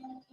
All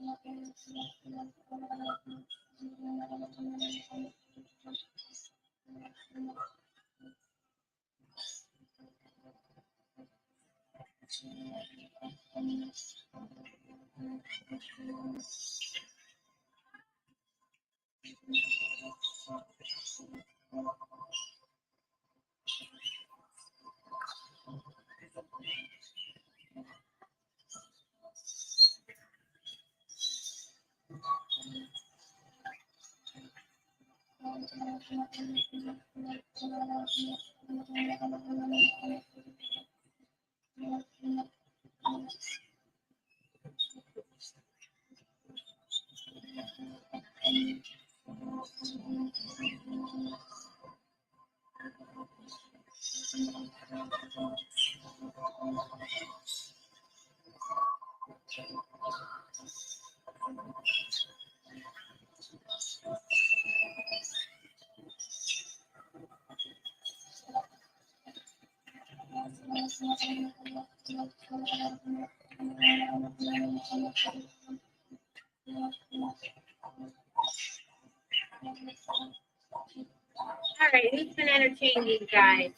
right, who's been entertaining you guys?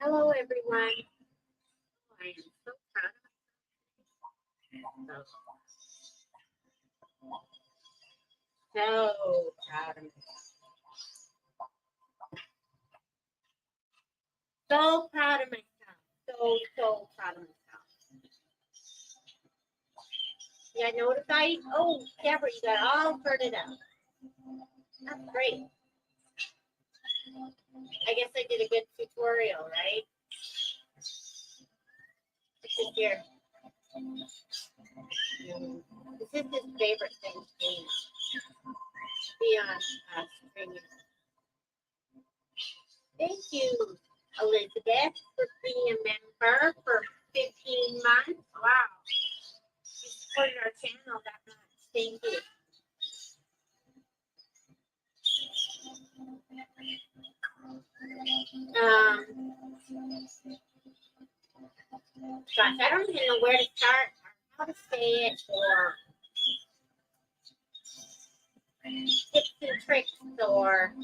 Hello, everyone. I am so proud of myself. So proud of myself. So proud of myself. So proud of myself. You got notified? Oh, Deborah, you got all sorted out. That's great. I guess I did a good tutorial, right? This is your. This is his favorite thing to be on streaming. Thank you, Elizabeth, for being a member for 15 months. Wow. You supported our channel that much. Thank you. Gosh, I don't even know where to start, or how to say it, or tips and tricks, or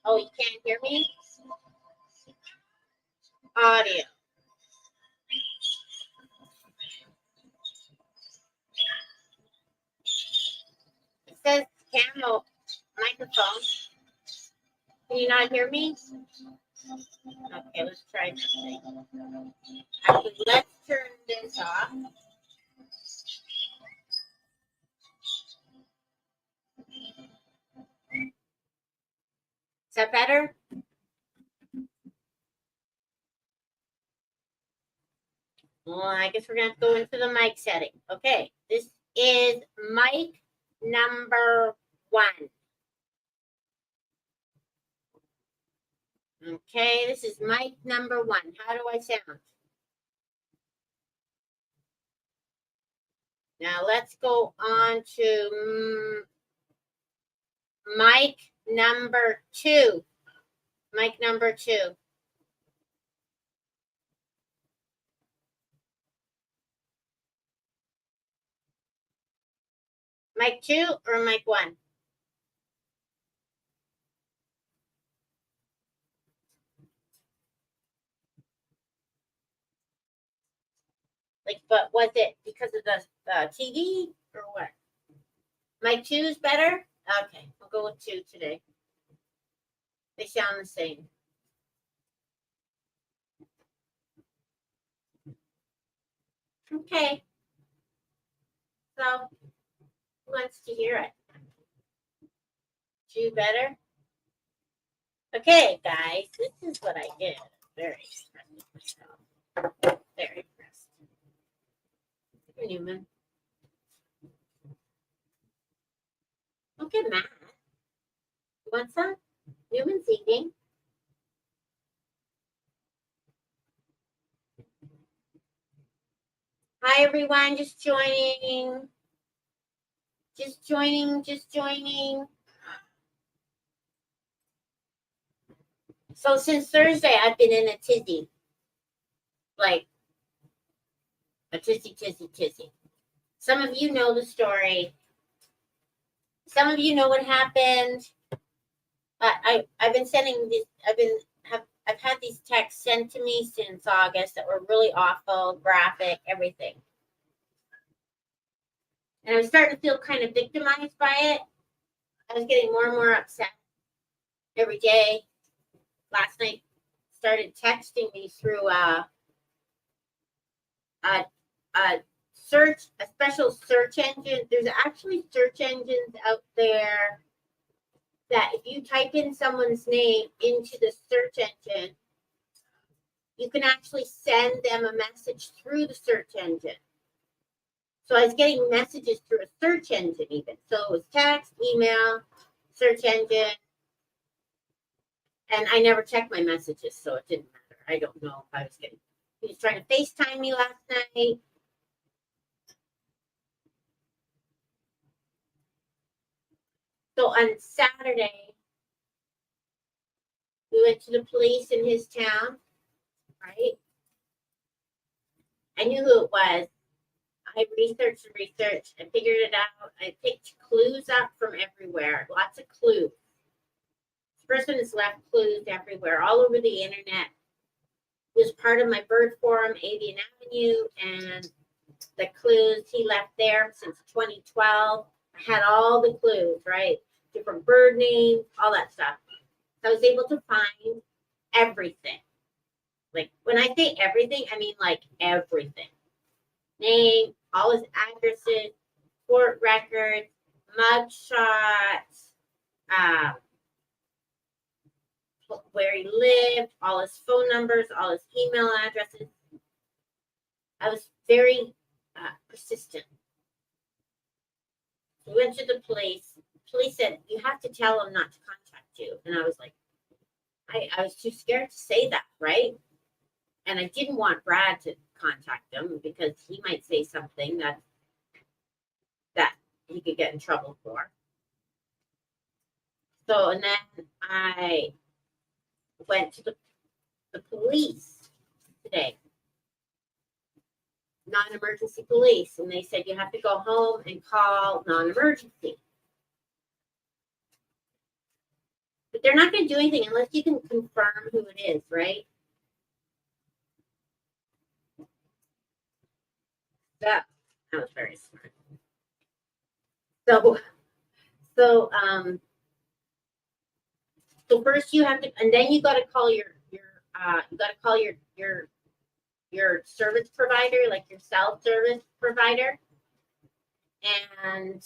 oh, you can't hear me? Audio. It says camera microphone. Can you not hear me? Okay, let's try something. Actually, let's turn this off. Is that better? Well, I guess we're going to have to go into the mic setting. Okay, this is mic number 1. Okay, this is mic number 1. How do I sound? Now let's go on to mic number 2. Mic number 2. Mic 2 or mic 1? Like, but was it because of the TV or what? Mic 2 is better? Okay, we'll go with 2 today. They sound the same. Okay. So, who wants to hear it? 2 better? Okay, guys, this is what I did. Very impressed with myself. Very impressed. Here, Newman. Don't get mad. You want some? Newman's eating. Hi, everyone. Just joining. Just joining. So since Thursday, I've been in a tizzy. Like, a tizzy. Some of you know the story. Some of you know what happened. I've been sending this. I've had these texts sent to me since August that were really awful, graphic, everything. And I was starting to feel kind of victimized by it. I was getting more and more upset every day. Last night, started texting me through a special search engine. There's actually search engines out there that if you type in someone's name into the search engine, you can actually send them a message through the search engine. So I was getting messages through a search engine even. So it was text, email, search engine. And I never checked my messages, so it didn't matter. I don't know if I was getting. He was trying to FaceTime me last night. So on Saturday, we went to the police in his town, right? I knew who it was. I researched and figured it out. I picked clues up from everywhere, lots of clues. This person has left clues everywhere, all over the internet. It was part of my bird forum, Avian Avenue, and the clues he left there since 2012. I had all the clues, right? Different bird names, all that stuff. So I was able to find everything. Like when I say everything, I mean like everything. Name, all his addresses, court records, mug shots, where he lived, all his phone numbers, all his email addresses. I was very persistent. We went to the police. The police said, you have to tell him not to contact you. And I was like, I was too scared to say that, right? And I didn't want Brad to contact him because he might say something that he could get in trouble for. So, and then I went to the police today, non-emergency police, and they said you have to go home and call non-emergency. But they're not going to do anything unless you can confirm who it is, right? That was very smart. So first you have to, and then you got to call your service provider, like your cell service provider, and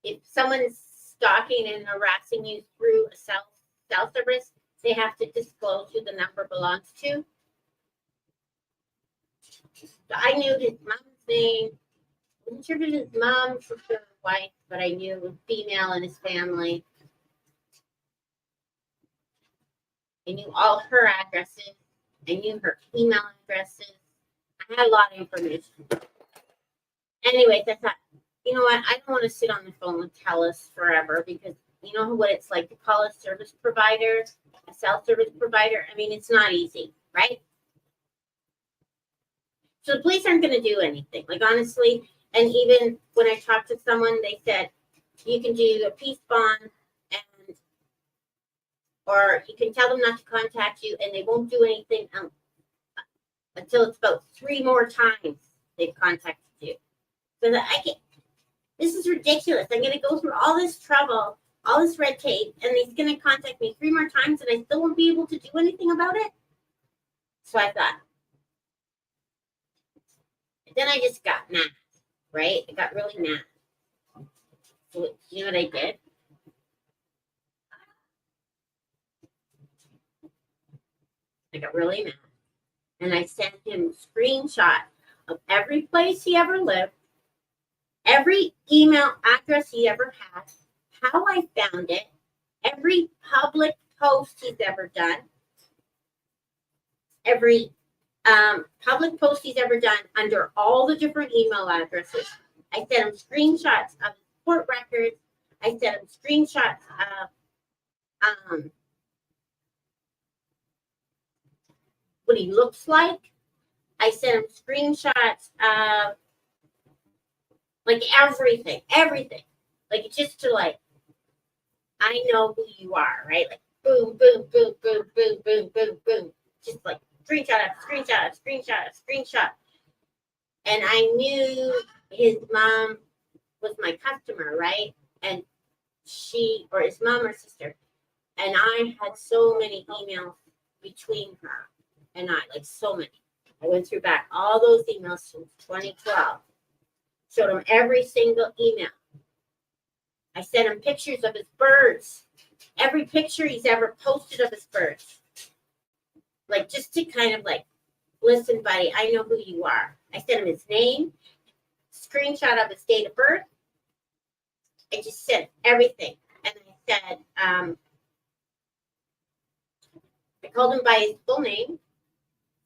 if someone's stalking and harassing you through a cell service, they have to disclose who the number belongs to. So I knew his mom's name. I wasn't sure if it was his mom, for sure wife, but I knew it was female in his family. I knew all her addresses. I knew her email addresses. I had a lot of information. Anyways, I thought, you know what? I don't want to sit on the phone with TELUS forever because you know what it's like to call a service provider, a cell service provider. I mean, it's not easy, right? So the police aren't going to do anything. Like, honestly, and even when I talked to someone, they said, you can do a peace bond or you can tell them not to contact you and they won't do anything until it's about 3 more times they've contacted you. So that this is ridiculous. I'm going to go through all this trouble, all this red tape, and he's going to contact me 3 more times and I still won't be able to do anything about it. So I thought, then I just got mad, right? I got really mad. So you know what I did? I got really mad. And I sent him a screenshot of every place he ever lived, every email address he ever had, how I found it, every public post he's ever done, every public post he's ever done under all the different email addresses. I sent him screenshots of court records. I sent him screenshots of what he looks like. I sent him screenshots of like everything. Like just to like, I know who you are, right? Like boom, boom, boom, boom, boom, boom, boom, boom. Just like screenshot. And I knew his mom was my customer, right? And she, or his mom or sister, and I had so many emails between her and I, like so many. I went through back all those emails from 2012, showed him every single email. I sent him pictures of his birds, every picture he's ever posted of his birds. Like just to kind of like, listen, buddy, I know who you are. I sent him his name, screenshot of his date of birth. I just sent everything. And I said, I called him by his full name,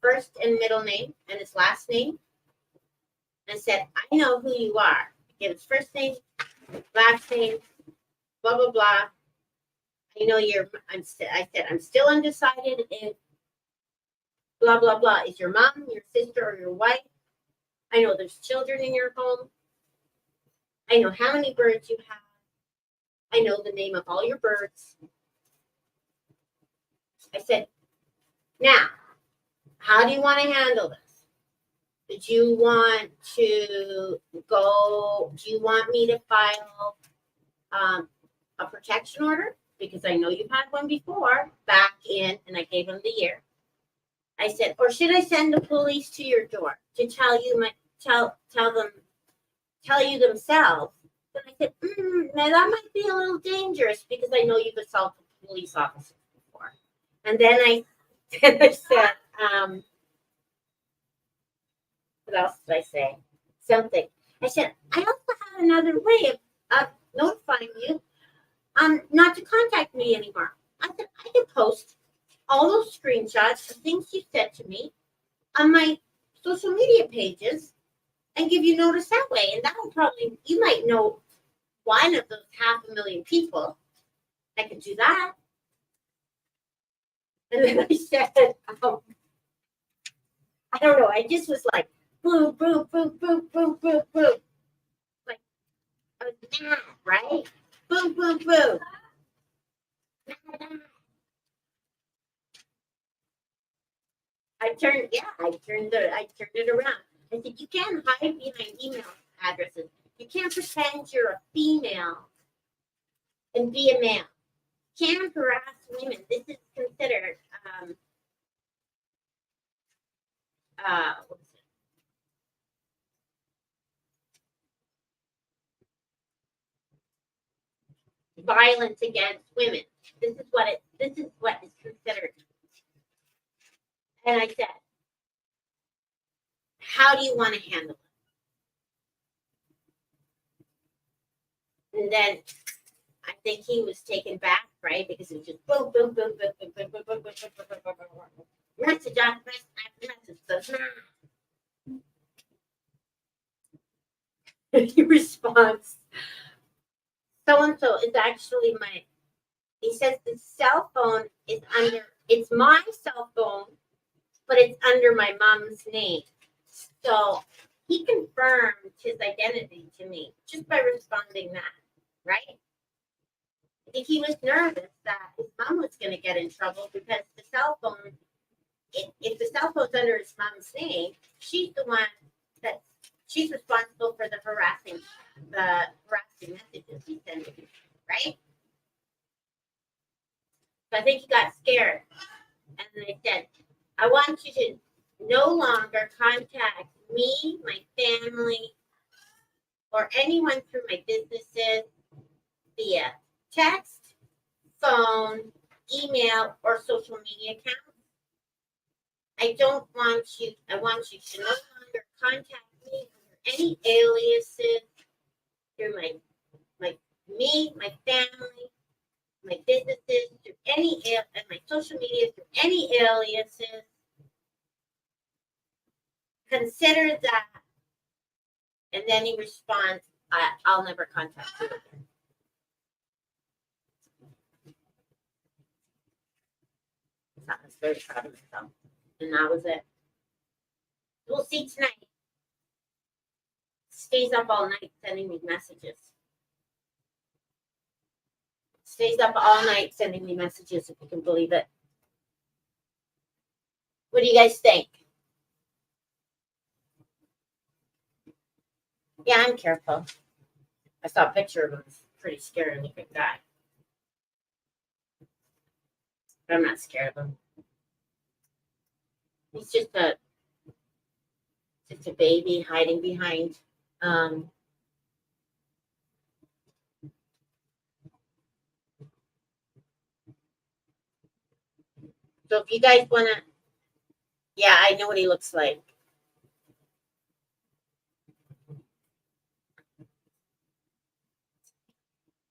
first and middle name, and his last name. And said, I know who you are. I gave his first name, last name, blah, blah, blah. I know I said, I'm still undecided if blah, blah, blah is your mom, your sister, or your wife. I know there's children in your home. I know how many birds you have. I know the name of all your birds. I said, now, how do you want to handle this? Do you want me to file a protection order? Because I know you've had one before back in, and I gave him the year. I said, or should I send the police to your door to tell you themselves? And I said, now that might be a little dangerous because I know you've assaulted police officers before. And then I said, what else did I say? Something. I said, I also have another way of notifying you not to contact me anymore. I said, I can post all those screenshots of things you said to me on my social media pages and give you notice that way. And that will probably, you might know one of those 500,000 people that could do that. And then I said, I don't know, I just was like, boom, boom, boom, boom, boom, boom, boom. Like, I was mad, right? Boom, boom, boom. I turned it around. I said, you can't hide behind email addresses. You can't pretend you're a female and be a male. You can't harass women. This is considered what is it? Violence against women. This is what is considered. And I said, how do you want to handle it? And then I think he was taken back, right? Because it was just boom, boom, boom, boom, boom, boom, boom, boom, boom, boom, boom, boom, boom. Message after message. He responds, so-and-so is actually he says the cell phone is it's my cell phone, but it's under my mom's name. So he confirmed his identity to me just by responding that, right? I think he was nervous that his mom was going to get in trouble because the cell phone, if the cell phone's under his mom's name, she's the one she's responsible for the harassing messages he sent me, right? So I think he got scared. And then I said, I want you to no longer contact me, my family, or anyone through my businesses via text, phone, email, or social media accounts. I want you to no longer contact me under any aliases through my family, my businesses, through and my social media, through any aliases. Consider that. And then he responds, I'll never contact you again. I was very proud of myself. And that was it. We'll see tonight. Stays up all night sending me messages. Stays up all night sending me messages, if you can believe it. What do you guys think? Yeah, I'm careful. I saw a picture of him. It's pretty scary looking guy. But I'm not scared of him. He's just a baby hiding behind so if you guys wanna, yeah, I know what he looks like.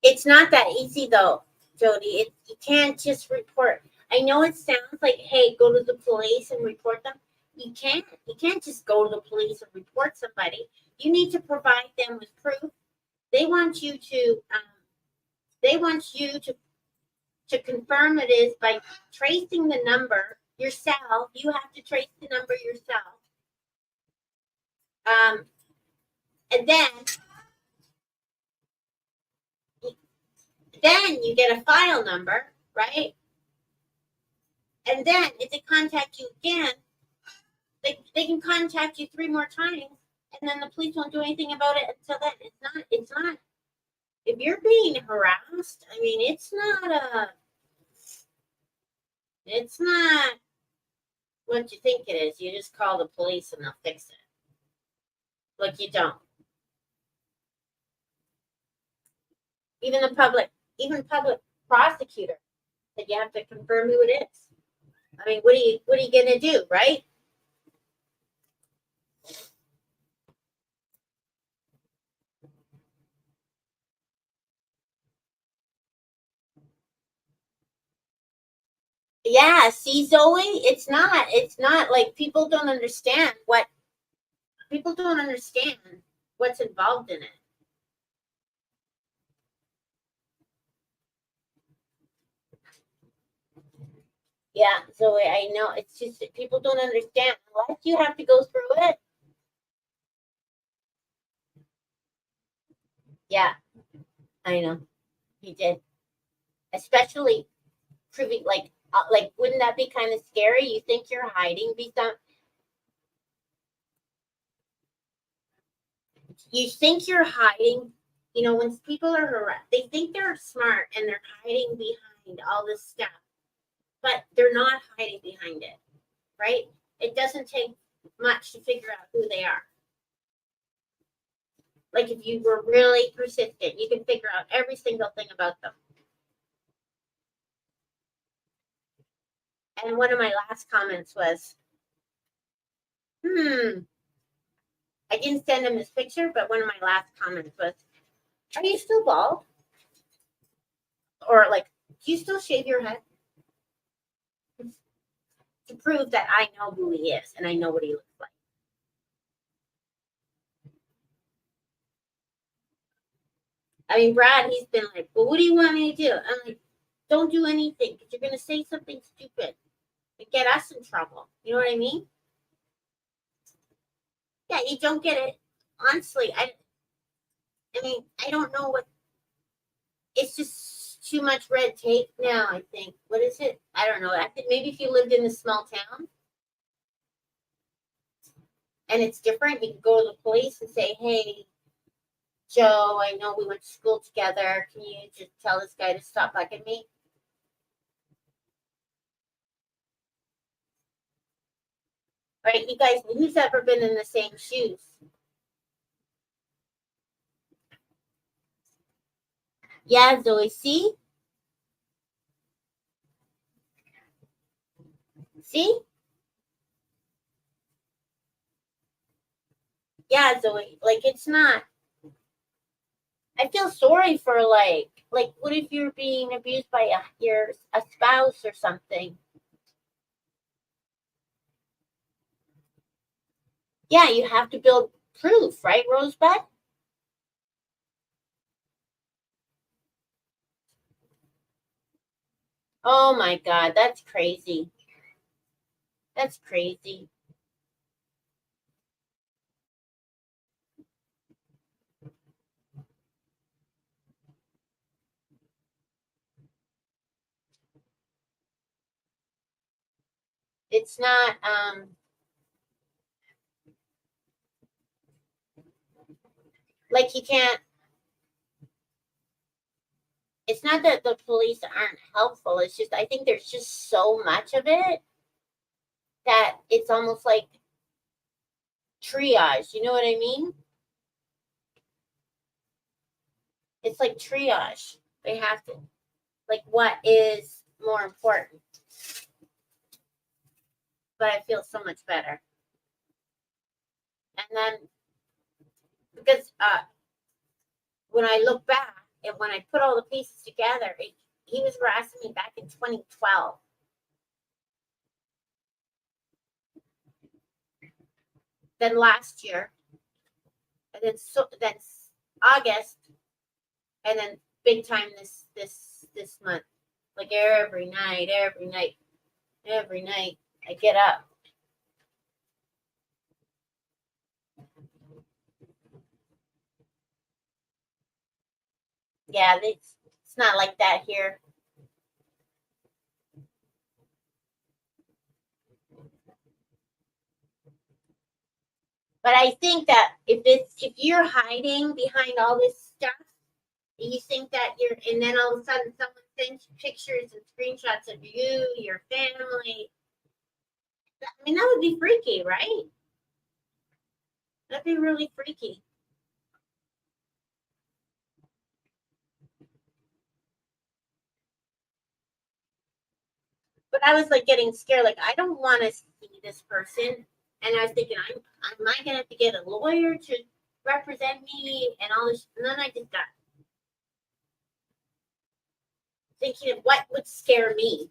It's not that easy though, Jody. You can't just report. I know it sounds like, hey, go to the police and report them. You can't. You can't just go to the police and report somebody. You need to provide them with proof. They want you to. They want you to confirm it is by tracing the number yourself. You have to trace the number yourself. And then you get a file number, right? And then if they contact you again, they can contact you 3 more times, and then the police won't do anything about it until then. It's not. If you're being harassed, I mean, it's not what you think it is. You just call the police and they'll fix it. Like you don't. Even public prosecutor that you have to confirm who it is. I mean, what are you gonna do, right? Yeah, see, Zoe, it's not like people don't understand what's involved in it. Yeah, Zoe, I know. It's just that people don't understand unless you have to go through it. Yeah, I know. He did. Especially proving like wouldn't that be kind of scary? You think you're hiding you think you're hiding, when people are harassed, they think they're smart and they're hiding behind all this stuff, but they're not hiding behind it, right? It doesn't take much to figure out who they are. Like if you were really persistent, you can figure out every single thing about them. And one of my last comments was, I didn't send him this picture, but one of my last comments was, are you still bald? Or like, do you still shave your head? To prove that I know who he is and I know what he looks like. I mean, Brad, he's been like, well, what do you want me to do? I'm like, don't do anything because you're going to say something stupid and get us in trouble. You know what I mean? Yeah, you don't get it. Honestly, I mean, I don't know what. It's just too much red tape now, I think. What is it? I don't know. I think maybe if you lived in a small town and it's different, you can go to the police and say, hey, Joe, I know we went to school together. Can you just tell this guy to stop bugging me? Right, you guys, who's ever been in the same shoes? Yeah, Zoe, see? See? Yeah, Zoe, like it's not. I feel sorry for like what if you're being abused by a spouse or something? Yeah, you have to build proof, right, Rosebud? Oh my God, that's crazy. That's crazy. It's not, like you can't, it's not that the police aren't helpful. It's just, I think there's just so much of it that it's almost like triage. You know what I mean? It's like triage. They have to, like, what is more important? But I feel so much better. And then, because when I look back and when I put all the pieces together, he was harassing me back in 2012. Then last year, and then August, and then big time this month. Like every night, I get up. Yeah, it's not like that here. But I think that if you're hiding behind all this stuff, you think that you're, and then all of a sudden someone sends you pictures and screenshots of you, your family. I mean, that would be freaky, right? That'd be really freaky. But I was like getting scared. Like, I don't want to see this person. And I was thinking, am I going to have to get a lawyer to represent me and all this? And then I just got thinking of what would scare me.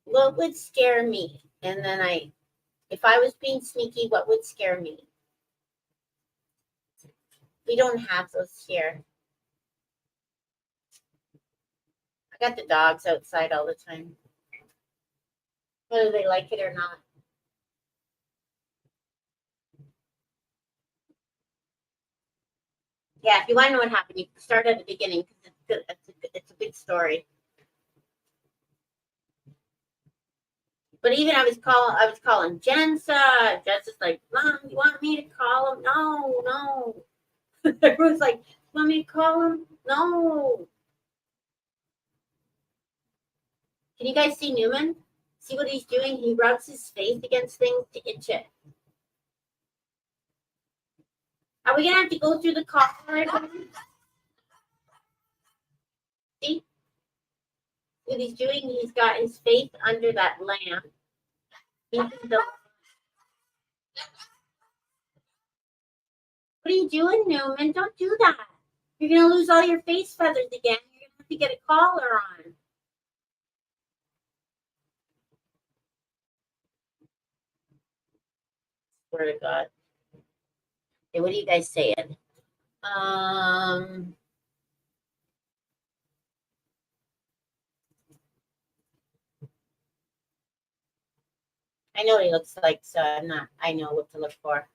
What would scare me? And then if I was being sneaky, what would scare me? We don't have those here. I got the dogs outside all the time, whether they like it or not. Yeah, if you want to know what happened, you start at the beginning because it's a big story. But even I was calling Jensa. Jensa's like, Mom, you want me to call him? No. Everyone's like, you want me to call him? No. Can you guys see Newman? See what he's doing? He rubs his face against things to itch it. Are we gonna have to go through the collar? See what he's doing? He's got his face under that lamp. What are you doing, Newman? Don't do that. You're gonna lose all your face feathers again. You're gonna have to get a collar on. Swear to God. Hey, what are you guys saying? I know what he looks like, so I know what to look for.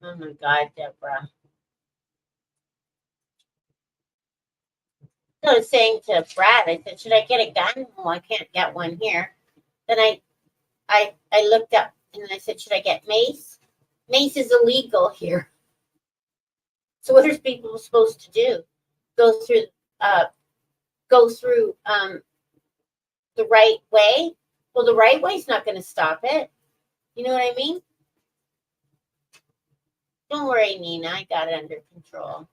Oh my God, Deborah. I was saying to Brad, I said, should I get a gun? Well, I can't get one here. Then I looked up and I said, should I get mace? Mace is illegal here. So what are people supposed to do? Go through the right way? Well, the right way is not going to stop it. You know what I mean? Don't worry, Nina. I got it under control.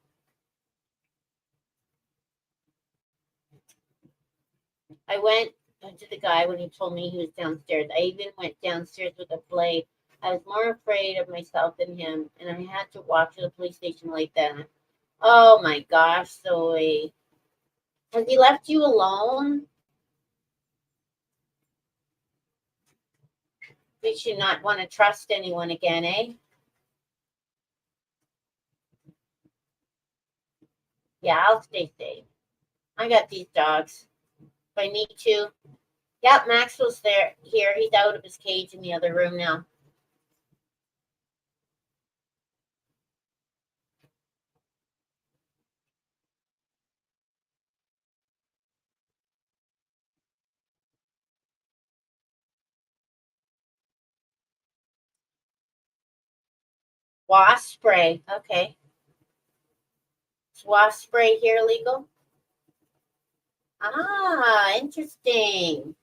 I went to the guy when he told me he was downstairs. I even went downstairs with a blade. I was more afraid of myself than him, and I had to walk to the police station like that. Oh my gosh, Zoe. Has he left you alone? Makes you not want to trust anyone again, eh? Yeah, I'll stay safe. I got these dogs. If I need to. Yep, Maxwell's there. Here, he's out of his cage in the other room now. Wasp spray. Okay. Is wasp spray here legal? Ah, interesting.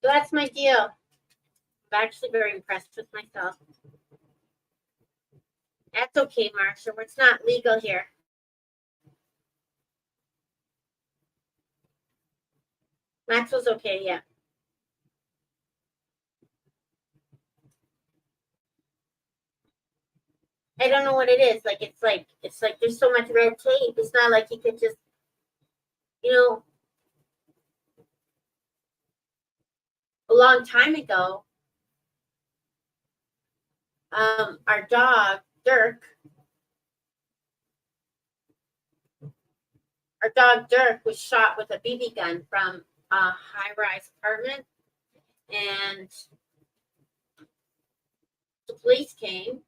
So that's my deal. I'm actually very impressed with myself. That's okay, Marsha. It's not legal here. Maxwell's okay, yeah. I don't know what it is. It's like there's so much red tape. It's not like you could just, you know, a long time ago, our dog, Dirk, was shot with a BB gun from a high-rise apartment, and the police came,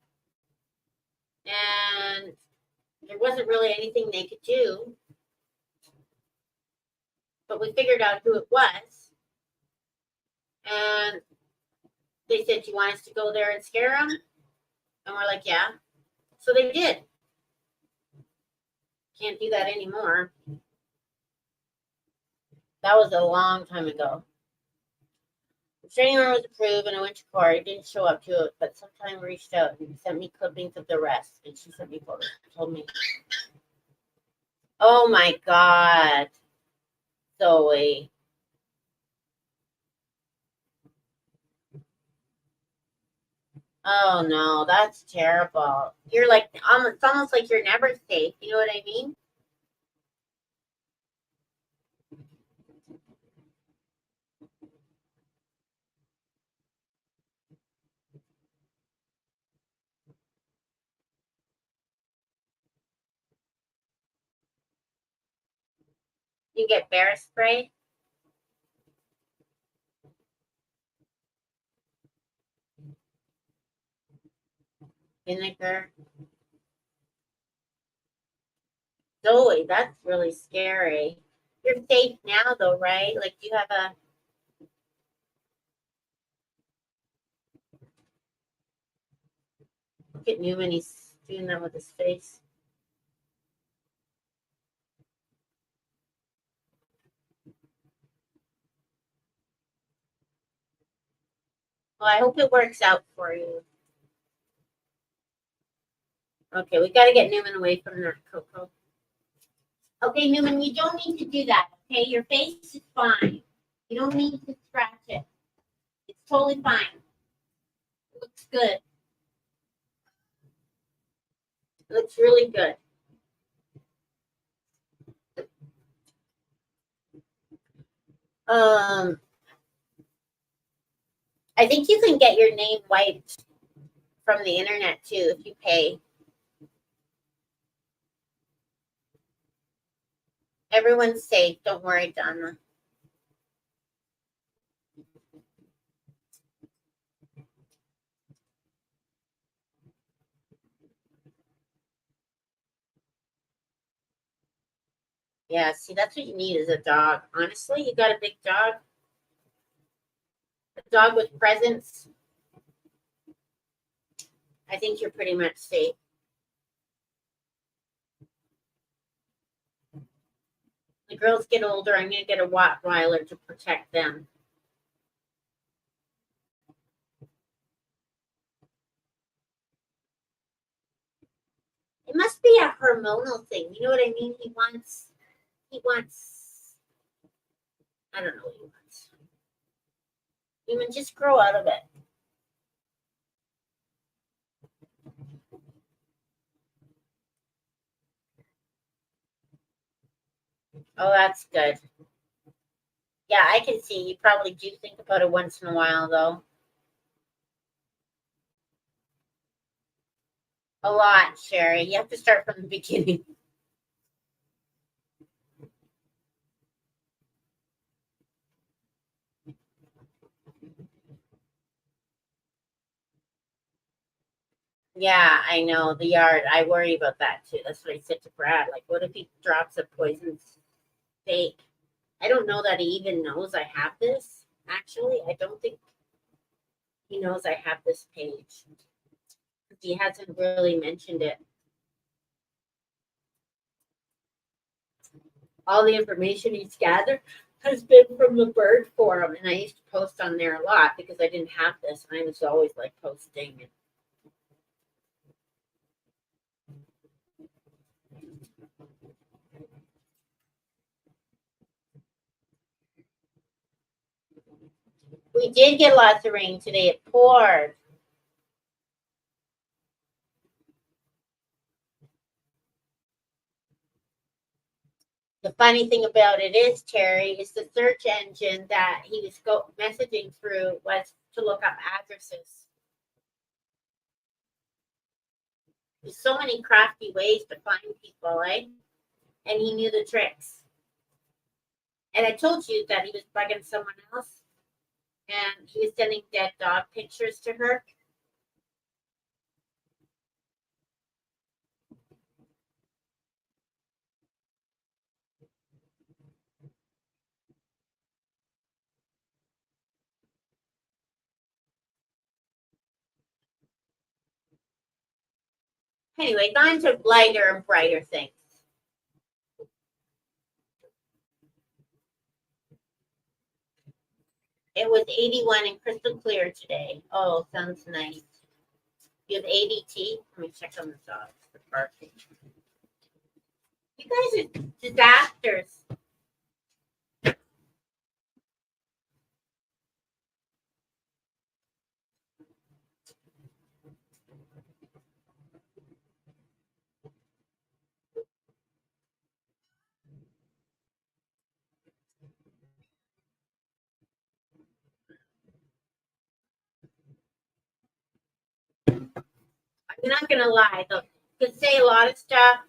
and there wasn't really anything they could do, but we figured out who it was, and they said, "Do you want us to go there and scare them?" And we're like, "Yeah." So they did. Can't do that anymore. That was a long time ago. The training order was approved and I went to court. I didn't show up to it, but sometime reached out and sent me clippings of the rest. And she sent me photos. Told me, "Oh my God, Zoe." Oh no, that's terrible. You're like, it's almost like you're never safe. You know what I mean? You get bear spray, vinegar. Zoe, that's really scary. You're safe now, though, right? Like you have a. Look at Newman. He's doing that with his face. Well, I hope it works out for you. Okay, we got to get Newman away from that, Coco. Okay, Newman, you don't need to do that. Okay, your face is fine. You don't need to scratch it. It's totally fine. It looks good. It looks really good. Um, I think you can get your name wiped from the internet too if you pay. Everyone's safe. Don't worry, Donna. Yeah, see, that's what you need is a dog. Honestly, you got a big dog, a dog with presence. I think you're pretty much safe. The girls get older. I'm going to get a Rottweiler to protect them. It must be a hormonal thing. You know what I mean? He wants, I don't know what he wants. Even just grow out of it. Oh, that's good. Yeah, I can see you probably do think about it once in a while, though. A lot, Sherry. You have to start from the beginning. Yeah, I know the yard. I worry about that too. That's what I said to Brad. Like, what if he drops a poison steak? I don't know that he even knows I have this. Actually, I don't think he knows I have this page. He hasn't really mentioned it. All the information he's gathered has been from the bird forum, and I used to post on there a lot because I didn't have this, and I was always like posting. We did get lots of rain today. It poured. The funny thing about it is, Terry, is the search engine that he was messaging through was to look up addresses. There's so many crafty ways to find people, eh? And he knew the tricks. And I told you that he was bugging someone else, and he was sending dead dog pictures to her. Anyway, on to lighter and brighter things. It was 81 and crystal clear today. Oh, sounds nice. You have ADT? Let me check on the dogs for barking. You guys are disasters. I'm not gonna lie, though. You could say a lot of stuff,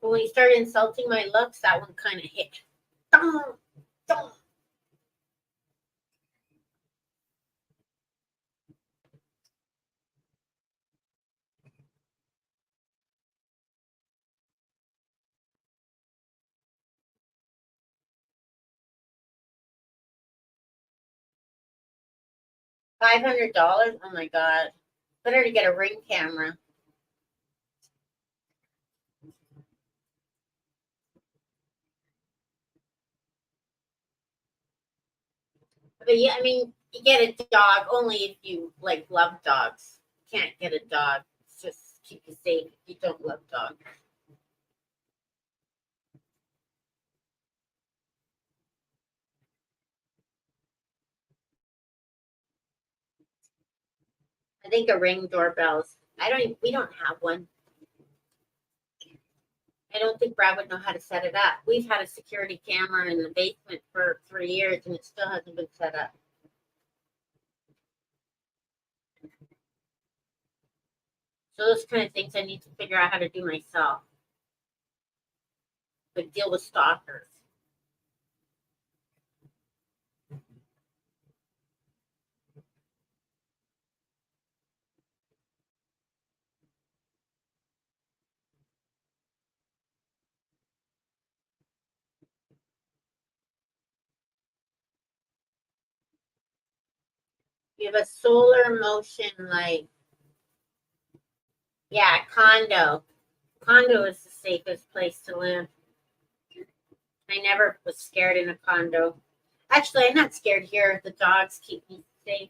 but when you started insulting my looks, that one kind of hit. Dum, dum. 500? Oh my god. Better to get a ring camera. But yeah, I mean, you get a dog only if you like love dogs. You can't get a dog. It's just keep you safe if you don't love dogs. I think a ring doorbells. I don't. We don't have one. I don't think Brad would know how to set it up. We've had a security camera in the basement for 3 years, and it still hasn't been set up. So those kind of things I need to figure out how to do myself. But deal with stalkers. You have a solar motion light. Yeah, condo. Condo is the safest place to live. I never was scared in a condo. Actually, I'm not scared here. The dogs keep me safe.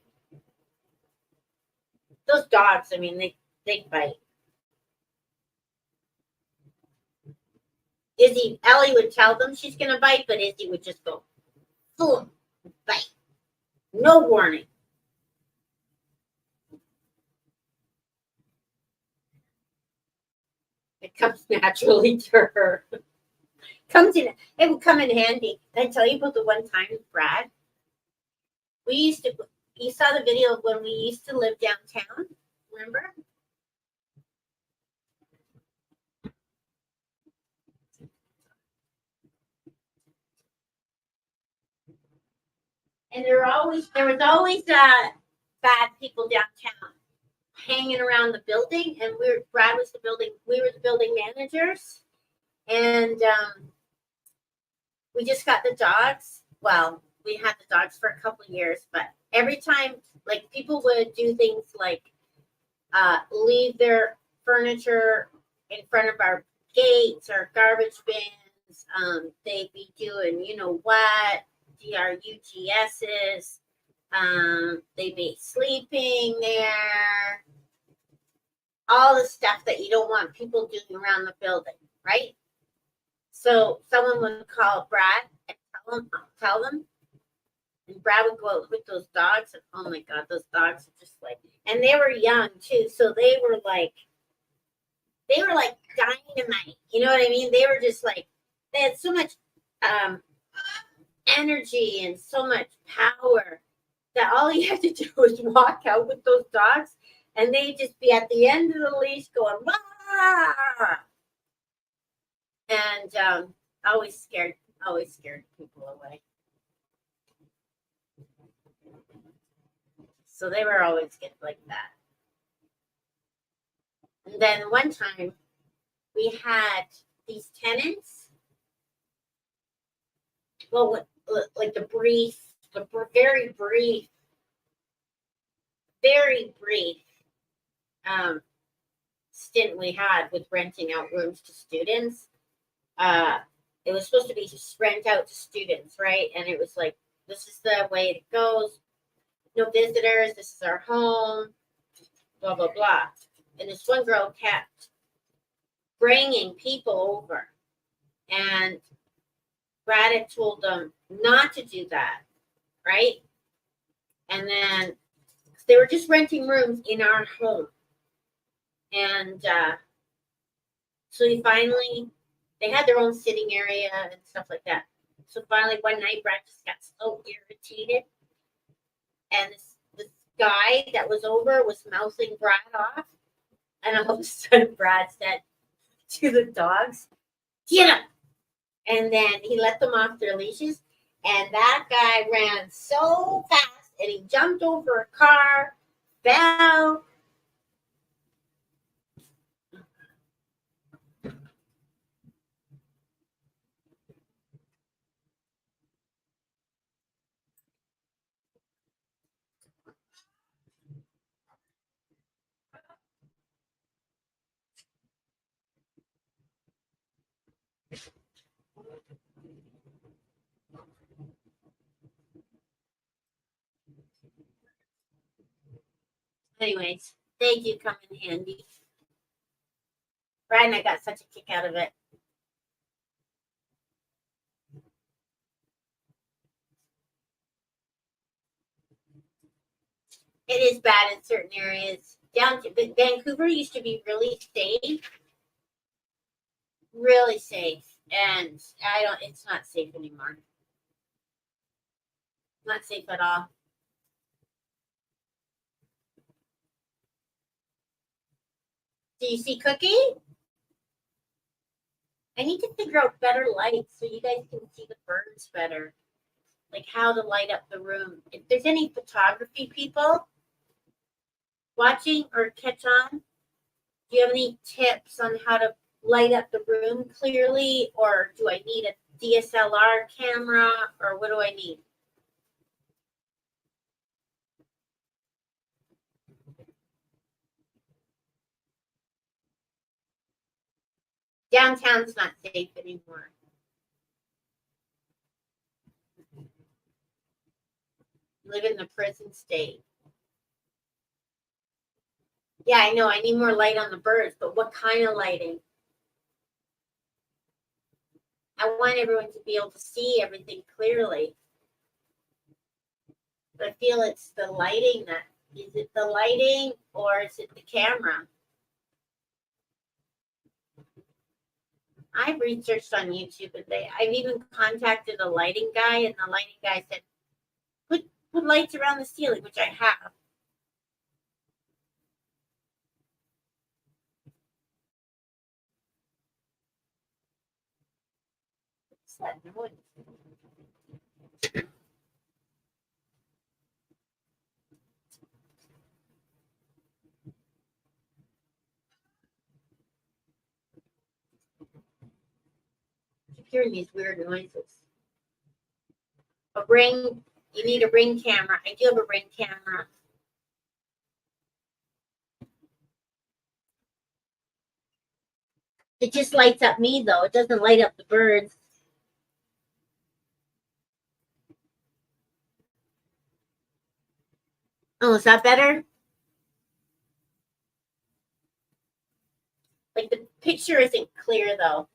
Those dogs, I mean, they bite. Izzy, Ellie would tell them she's gonna bite, but Izzy would just go, boom, bite. No warning. It comes naturally to her. It would come in handy. Did I tell you about the one time with Brad? You saw the video of when we used to live downtown, remember? And there was always bad people downtown hanging around the building, and Brad was we were the building managers, and we just got the dogs. Well, we had the dogs for a couple of years, but every time, like, people would do things like leave their furniture in front of our gates or garbage bins. They'd be doing, you know what, DRUGSs. They'd be sleeping there. All the stuff that you don't want people doing around the building, right? So someone would call Brad and tell them, and Brad would go out with those dogs, and oh my God, those dogs are just like, and they were young too, so they were like dynamite. You know what I mean? They were just like, they had so much energy and so much power that all you had to do was walk out with those dogs, and they'd just be at the end of the leash going, "Wah!" And always scared people away. So they were always good like that. And then one time we had these tenants. Well, like the very brief stint we had with renting out rooms to students. It was supposed to be just rent out to students, right? And it was like, this is the way it goes. No visitors. This is our home. Blah, blah, blah. And this one girl kept bringing people over. And Brad had told them not to do that, right? And then they were just renting rooms in our home. And so they had their own sitting area and stuff like that. So finally, one night, Brad just got so irritated. And this guy that was over was mouthing Brad off. And all of a sudden, Brad said to the dogs, "Get up!" And then he let them off their leashes. And that guy ran so fast, and he jumped over a car, fell. Anyways, they do come in handy. Brad and I got such a kick out of it. It is bad in certain areas. Vancouver used to be really safe. Really safe. And it's not safe anymore. Not safe at all. Do you see Cookie? I need to figure out better lights so you guys can see the birds better. Like how to light up the room. If there's any photography people watching or catch on, do you have any tips on how to light up the room clearly? Or do I need a DSLR camera? Or what do I need? Downtown's not safe anymore. Live in the prison state. Yeah, I know. I need more light on the birds, but what kind of lighting? I want everyone to be able to see everything clearly. But I feel it's the lighting is it the lighting or is it the camera? I've researched on YouTube, and I've even contacted a lighting guy, and the lighting guy said, put lights around the ceiling, which I have. What's that noise? I'm hearing these weird noises. A ring, you need a ring camera. I do have a ring camera. It just lights up me, though. It doesn't light up the birds. Oh, is that better? Like, the picture isn't clear, though.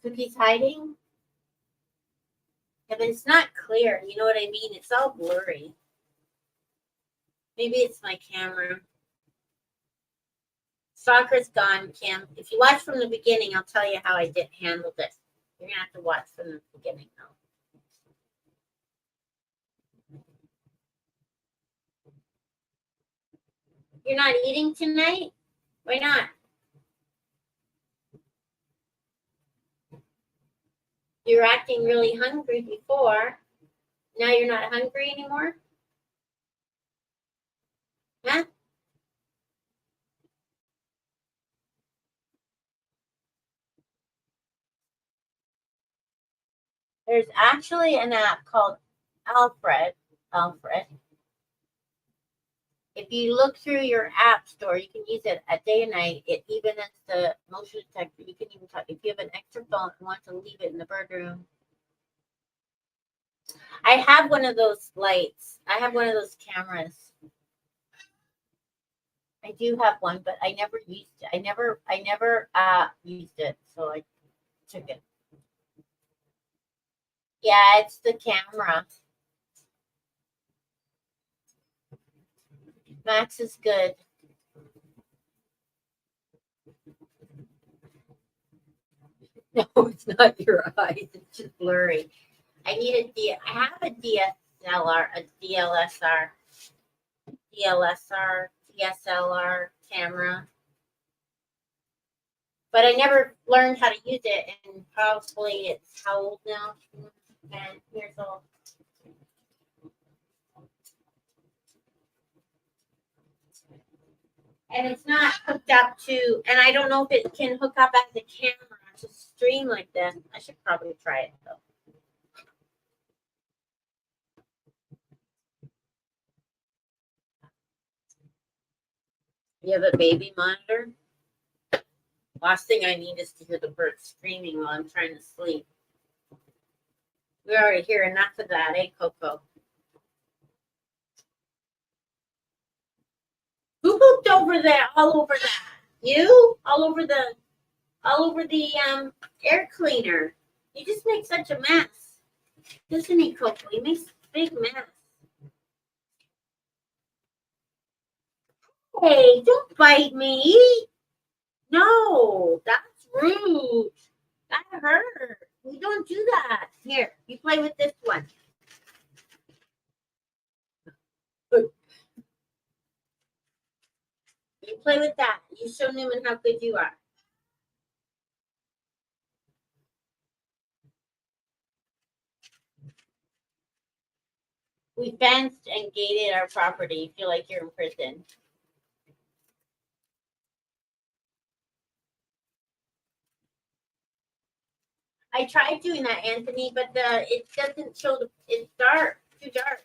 Cookie's hiding? Yeah, but it's not clear. You know what I mean? It's all blurry. Maybe it's my camera. Soccer's gone, Kim. If you watch from the beginning, I'll tell you how I did handle this. You're gonna have to watch from the beginning, though. You're not eating tonight? Why not? You were acting really hungry before. Now you're not hungry anymore? Huh? There's actually an app called Alfred. If you look through your app store, you can use it at day and night. It even is the motion detector. You can even talk if you have an extra phone and want to leave it in the bird room. I have one of those lights. I have one of those cameras. I do have one, but I never used it. I never used it, so I took it. Yeah, it's the camera. Max is good. No, it's not your eyes. It's just blurry. I have a DSLR camera, but I never learned how to use it, and probably it's how old now? 10 years old. And it's not hooked up to, and I don't know if it can hook up as a camera to stream like this. I should probably try it though. You have a baby monitor? Last thing I need is to hear the birds screaming while I'm trying to sleep. We already hear enough of that, eh, Coco? Who pooped over there? All over that? You? All over the air cleaner. You just make such a mess, doesn't he, Coco? He makes a big mess. Hey, don't bite me. No, that's rude. That hurt. We don't do that. Here, you play with this one. You play with that. You show Newman how good you are. We fenced and gated our property. You feel like you're in prison. I tried doing that, Anthony, but it doesn't show it's dark, too dark.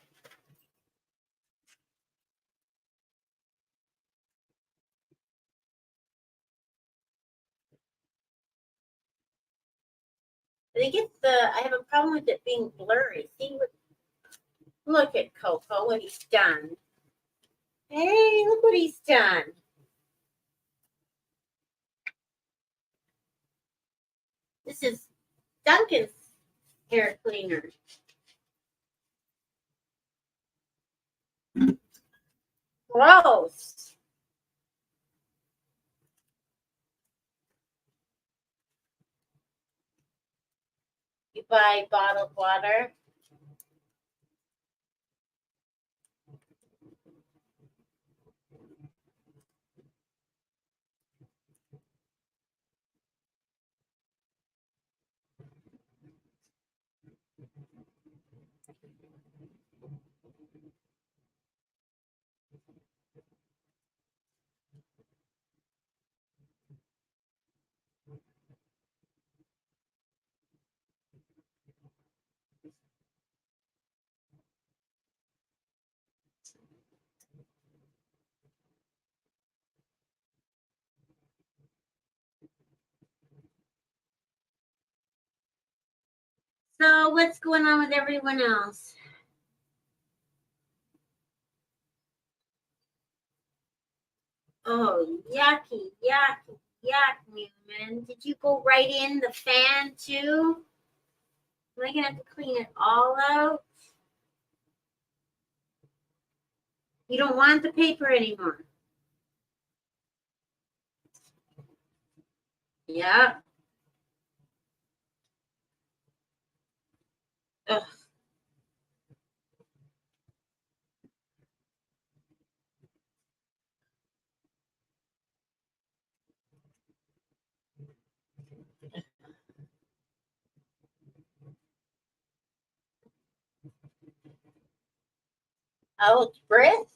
I think I have a problem with it being blurry. Look at Coco, what he's done. Hey, look what he's done. This is Duncan's hair cleaner. Gross. You buy bottled water. So what's going on with everyone else? Oh, yucky, yucky, yuck, Newman. Did you go right in the fan too? Am I gonna have to clean it all out? You don't want the paper anymore. Yeah. Ugh. Oh, it's brisk.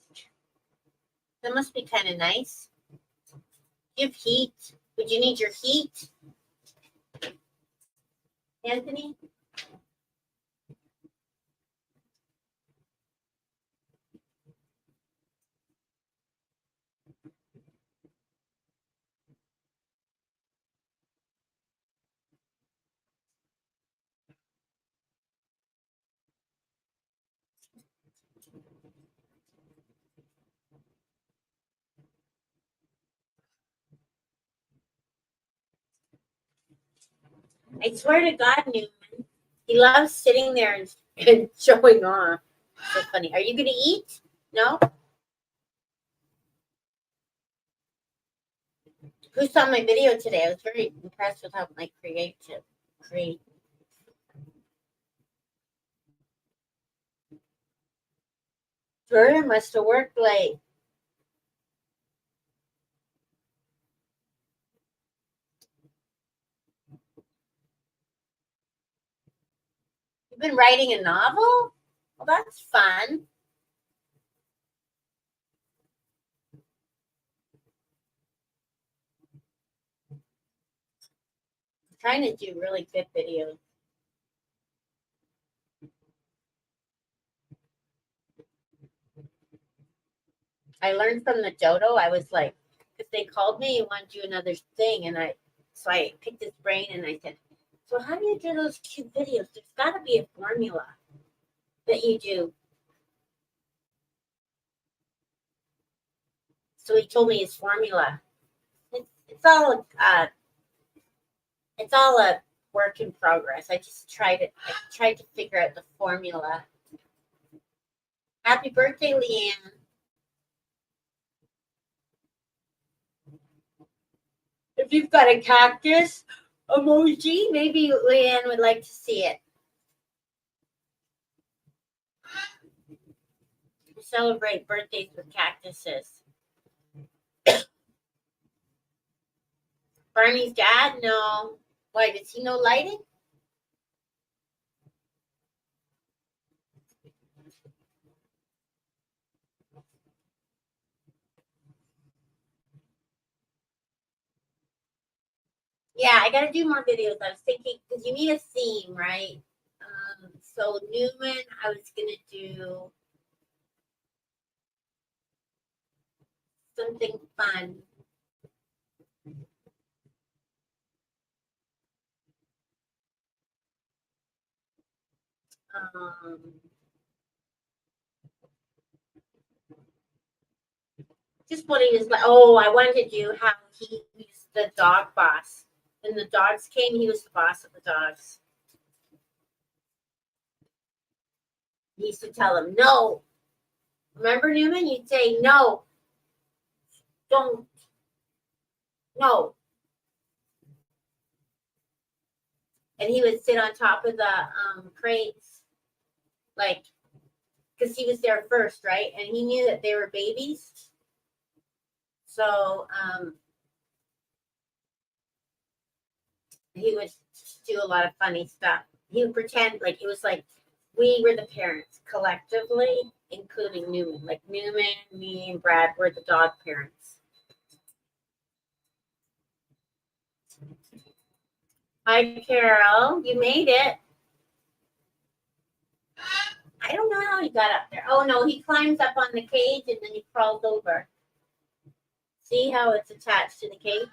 That must be kind of nice. You have heat. Would you need your heat, Anthony? I swear to God, Newman, he loves sitting there and showing off. So funny. Are you going to eat? No? Who saw my video today? I was very impressed with how my creative. Jordan must have worked late. You've been writing a novel? Well, that's fun. I'm trying to do really good videos. I learned from the dodo. I was like, because they called me and want to do another thing, and I picked his brain and I said, so how do you do those cute videos? There's got to be a formula that you do. So he told me his formula. It's all a work in progress. I tried to figure out the formula. Happy birthday, Leanne. If you've got a cactus emoji, maybe Leanne would like to see it. We celebrate birthdays with cactuses. Barney's dad? No. Why, does he know lighting? Yeah, I got to do more videos. I was thinking, because you need a theme, right? So Newman, I was going to do something fun. Just what he was like. Oh, I wanted to do how he was the dog boss. When the dogs came, he was the boss of the dogs. He used to tell him, no. Remember, Newman? You'd say, no, don't, no. And he would sit on top of the crates, like, because he was there first, right? And he knew that they were babies. So he would do a lot of funny stuff. He would pretend like it was like we were the parents collectively, including Newman. Like Newman, me, and Brad were the dog parents. Hi, Carol. You made it. I don't know how he got up there. Oh, no, he climbs up on the cage and then he crawls over. See how it's attached to the cage?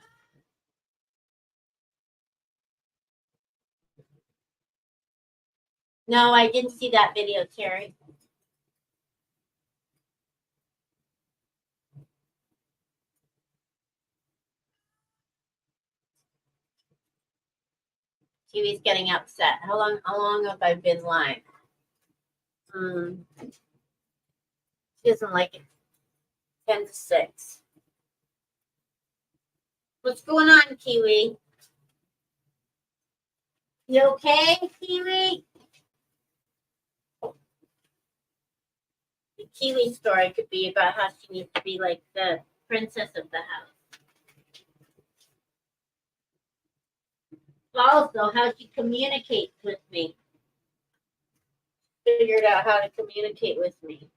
No, I didn't see that video, Terry. Kiwi's getting upset. How long have I been live? She doesn't like it. 10 to 6. What's going on, Kiwi? You okay, Kiwi? The Kiwi story could be about how she needs to be like the princess of the house. Also, how she communicates with me. Figured out how to communicate with me.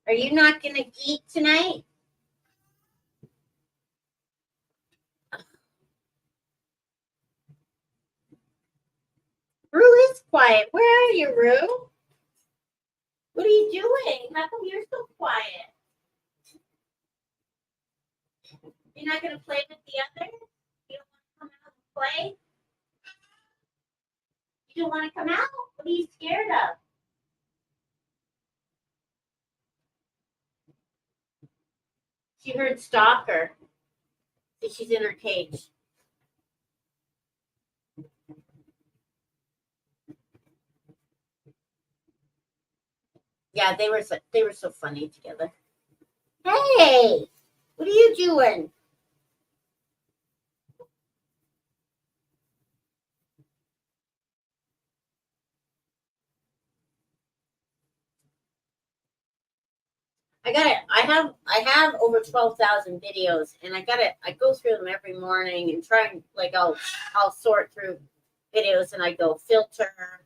Are you not going to eat tonight? Rue is quiet. Where are you, Rue? What are you doing? How come you're so quiet? You're not going to play with the others? You don't want to come out and play? You don't want to come out? What are you scared of? She heard stalker. She's in her cage. Yeah, they were so funny together. Hey, what are you doing? I got it. I have over 12,000 videos, and I go through them every morning and try and like I'll sort through videos and I go filter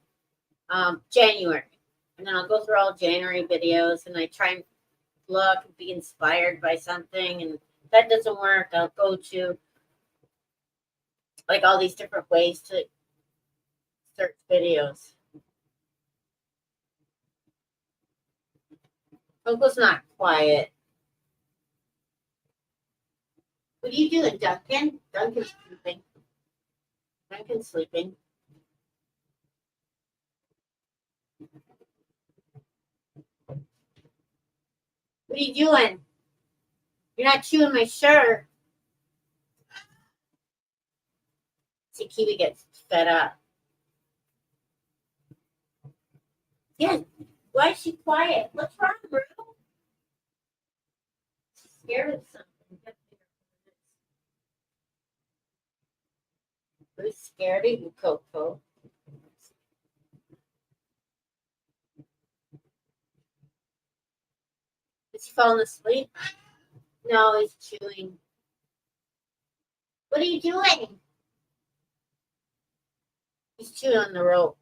January, and then I'll go through all January videos and I try and look and be inspired by something, and if that doesn't work, I'll go to like all these different ways to search videos. Coco's not quiet. What are you doing, Duncan? Duncan's sleeping. Duncan's sleeping. What are you doing? You're not chewing my shirt. See, Kiwi gets fed up. Yeah. Why is she quiet? What's wrong, bro? She's scared of something. Who's scared of you, Coco? Is he falling asleep? No, he's chewing. What are you doing? He's chewing on the rope.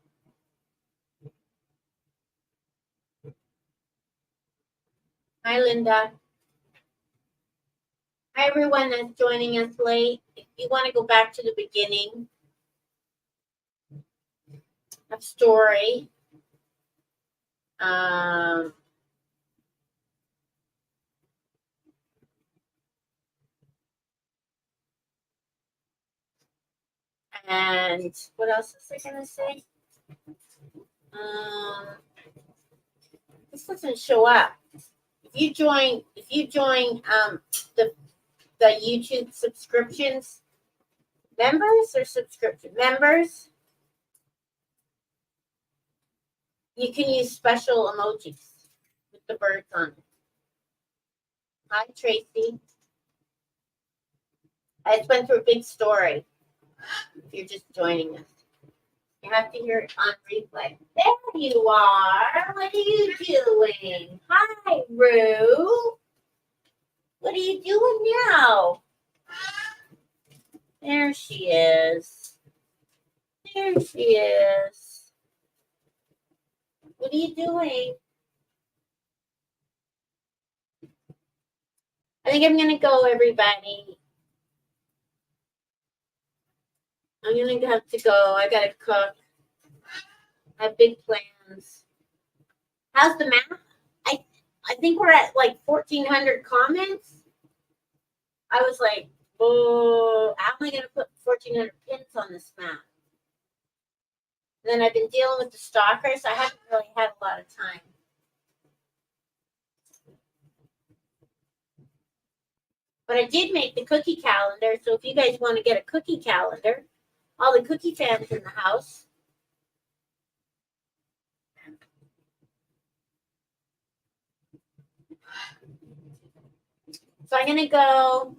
Hi, Linda. Hi, everyone that's joining us late. If you want to go back to the beginning of story, and what else was I going to say? This doesn't show up. If you join the YouTube subscriptions, Members or subscription? Members, you can use special emojis with the birds on it. Hi, Tracy. I just went through a big story. If you're just joining us, you have to hear it on replay. There you are. What are you doing? Hi, Rue. What are you doing now? There she is. There she is. What are you doing? I think I'm going to go, everybody. I'm going to have to go. I got to cook. I have big plans. How's the map? I think we're at like 1,400 comments. I was like, oh, how am I going to put 1,400 pins on this map? And then I've been dealing with the stalkers. So I haven't really had a lot of time. But I did make the cookie calendar. So if you guys want to get a cookie calendar, all the cookie fans in the house. So I'm going to go.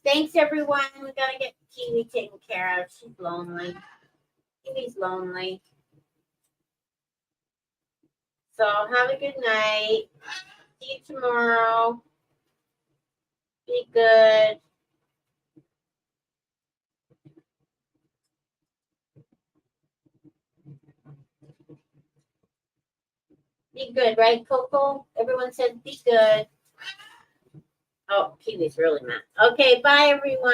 Thanks, everyone. We got to get Kiwi taken care of. She's lonely. Kiwi's lonely. So have a good night. See you tomorrow. Be good. Be good, right, Coco? Everyone said be good. Oh, Kiwi's really mad. Okay, bye, everyone.